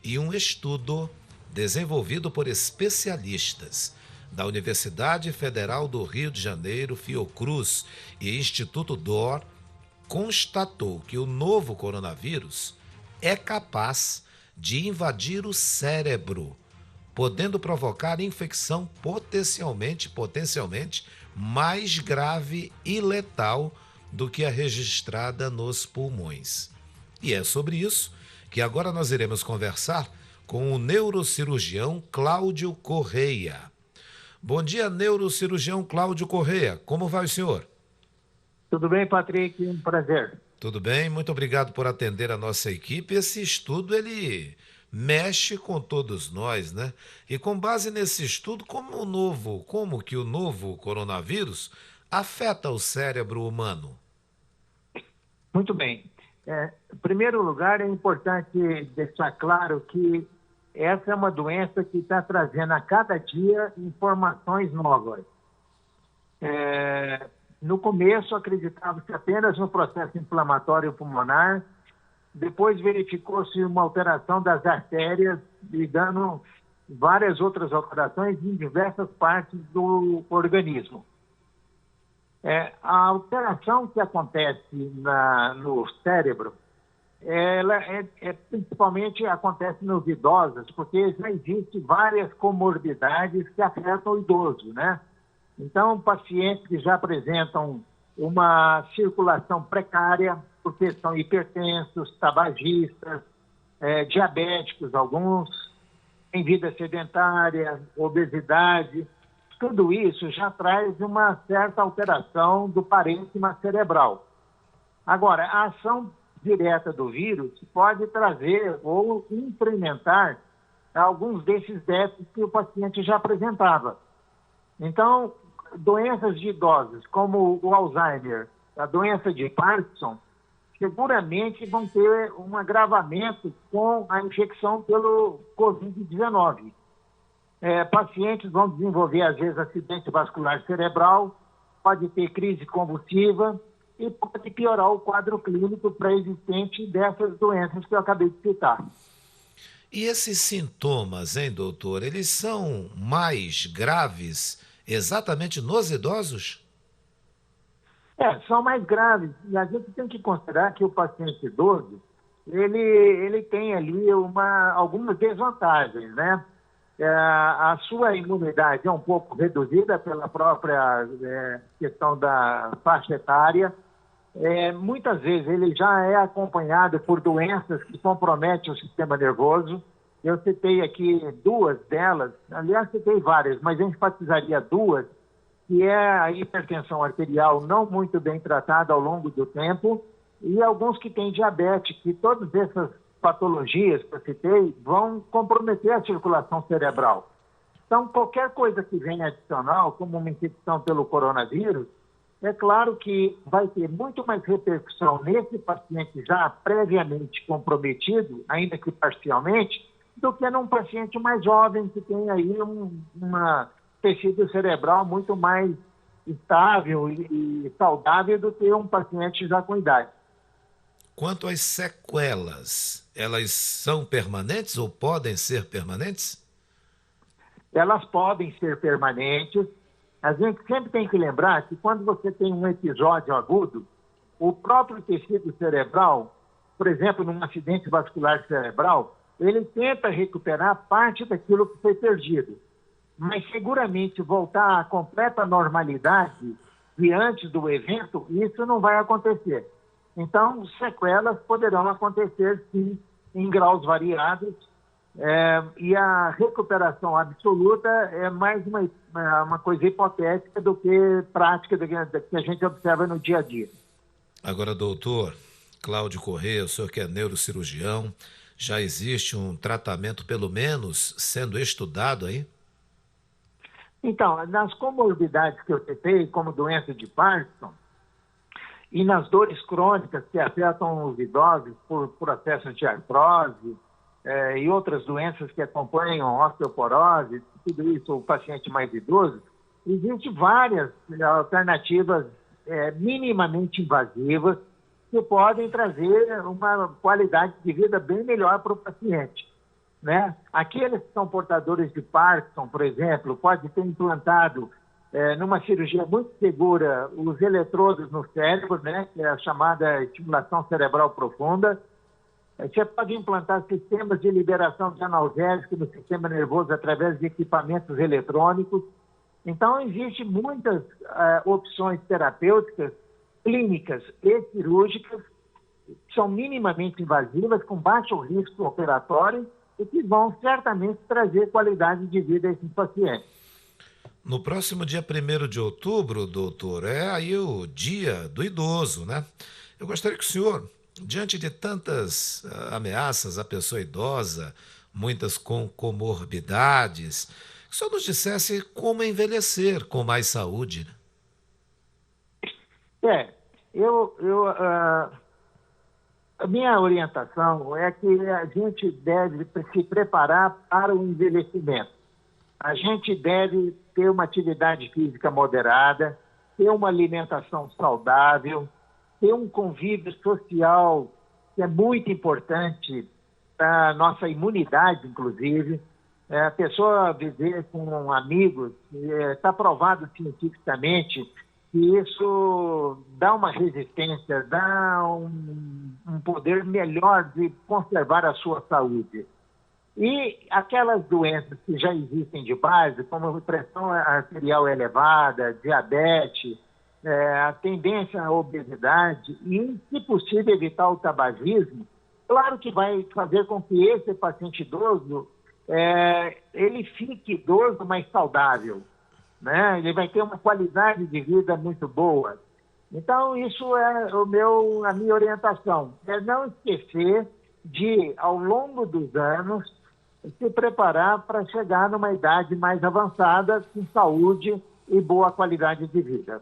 e um estudo desenvolvido por especialistas da Universidade Federal do Rio de Janeiro, Fiocruz e Instituto D'Or constatou que o novo coronavírus é capaz de invadir o cérebro, podendo provocar infecção potencialmente mais grave e letal do que a registrada nos pulmões. E é sobre isso que agora nós iremos conversar com o neurocirurgião Cláudio Correia. Bom dia, neurocirurgião Cláudio Correia. Como vai o senhor? Tudo bem, Patrick? Um prazer. Tudo bem, muito obrigado por atender a nossa equipe. Esse estudo, ele mexe com todos nós, né? E com base nesse estudo, como que o novo coronavírus afeta o cérebro humano? Muito bem. Em primeiro lugar, é importante deixar claro que essa é uma doença que está trazendo a cada dia informações novas. No começo, acreditava-se apenas no processo inflamatório pulmonar, depois verificou-se uma alteração das artérias e dando várias outras alterações em diversas partes do organismo. A alteração que acontece no cérebro, ela principalmente acontece nos idosos, porque já existem várias comorbidades que afetam o idoso, né? Então, pacientes que já apresentam uma circulação precária, porque são hipertensos, tabagistas, diabéticos alguns, em vida sedentária, obesidade, tudo isso já traz uma certa alteração do parênquima cerebral. Agora, a ação direta do vírus pode trazer ou incrementar alguns desses déficits que o paciente já apresentava. Então, doenças de idosos, como o Alzheimer, a doença de Parkinson, seguramente vão ter um agravamento com a infecção pelo Covid-19. Pacientes vão desenvolver, às vezes, acidente vascular cerebral, pode ter crise convulsiva e pode piorar o quadro clínico pré-existente dessas doenças que eu acabei de citar. E esses sintomas, hein, doutor, eles são mais graves exatamente nos idosos? São mais graves. E a gente tem que considerar que o paciente idoso, ele tem ali algumas desvantagens, né? A sua imunidade é um pouco reduzida pela própria questão da faixa etária. Muitas vezes ele já é acompanhado por doenças que comprometem o sistema nervoso. Eu citei aqui duas delas, aliás, citei várias, mas eu enfatizaria duas, que é a hipertensão arterial não muito bem tratada ao longo do tempo e alguns que têm diabetes, que todas essas patologias que eu citei vão comprometer a circulação cerebral. Então, qualquer coisa que venha adicional, como uma infecção pelo coronavírus, é claro que vai ter muito mais repercussão nesse paciente já previamente comprometido, ainda que parcialmente, do que num paciente mais jovem que tem aí um tecido cerebral muito mais estável e saudável do que um paciente já com idade. Quanto às sequelas, elas são permanentes ou podem ser permanentes? Elas podem ser permanentes. A gente sempre tem que lembrar que quando você tem um episódio agudo, o próprio tecido cerebral, por exemplo, num acidente vascular cerebral, ele tenta recuperar parte daquilo que foi perdido. Mas seguramente voltar à completa normalidade diante do evento, isso não vai acontecer. Então, sequelas poderão acontecer, sim, em graus variados, e a recuperação absoluta é mais uma coisa hipotética do que prática do que a gente observa no dia a dia. Agora, doutor Cláudio Correia, o senhor que é neurocirurgião, já existe um tratamento, pelo menos, sendo estudado aí? Então, nas comorbidades que eu citei, como doença de Parkinson, e nas dores crônicas que afetam os idosos por processos de artrose e outras doenças que acompanham osteoporose, tudo isso o paciente mais idoso, existem várias alternativas minimamente invasivas que podem trazer uma qualidade de vida bem melhor para o paciente. né? Aqueles que são portadores de Parkinson, por exemplo, pode ter implantado numa cirurgia muito segura os eletrodos no cérebro, né? Que é a chamada estimulação cerebral profunda. Você pode implantar sistemas de liberação de analgésicos no sistema nervoso através de equipamentos eletrônicos. Então, existem muitas opções terapêuticas, clínicas e cirúrgicas, que são minimamente invasivas, com baixo risco operatório e que vão certamente trazer qualidade de vida a esses pacientes. No próximo dia 1º de outubro, doutor, é aí o dia do idoso, né? Eu gostaria que o senhor, diante de tantas ameaças à pessoa idosa, muitas com comorbidades, que o senhor nos dissesse como envelhecer com mais saúde. A minha orientação é que a gente deve se preparar para o envelhecimento. A gente deve ter uma atividade física moderada, ter uma alimentação saudável, ter um convívio social que é muito importante para a nossa imunidade, inclusive. A pessoa viver com amigos, está provado cientificamente que isso dá uma resistência, dá um poder melhor de conservar a sua saúde. E aquelas doenças que já existem de base, como pressão arterial elevada, diabetes, a tendência à obesidade e, se possível, evitar o tabagismo, claro que vai fazer com que esse paciente idoso ele fique idoso, mas saudável, né? Ele vai ter uma qualidade de vida muito boa. Então, isso é a minha orientação. É não esquecer de, ao longo dos anos, se preparar para chegar numa idade mais avançada, com saúde e boa qualidade de vida.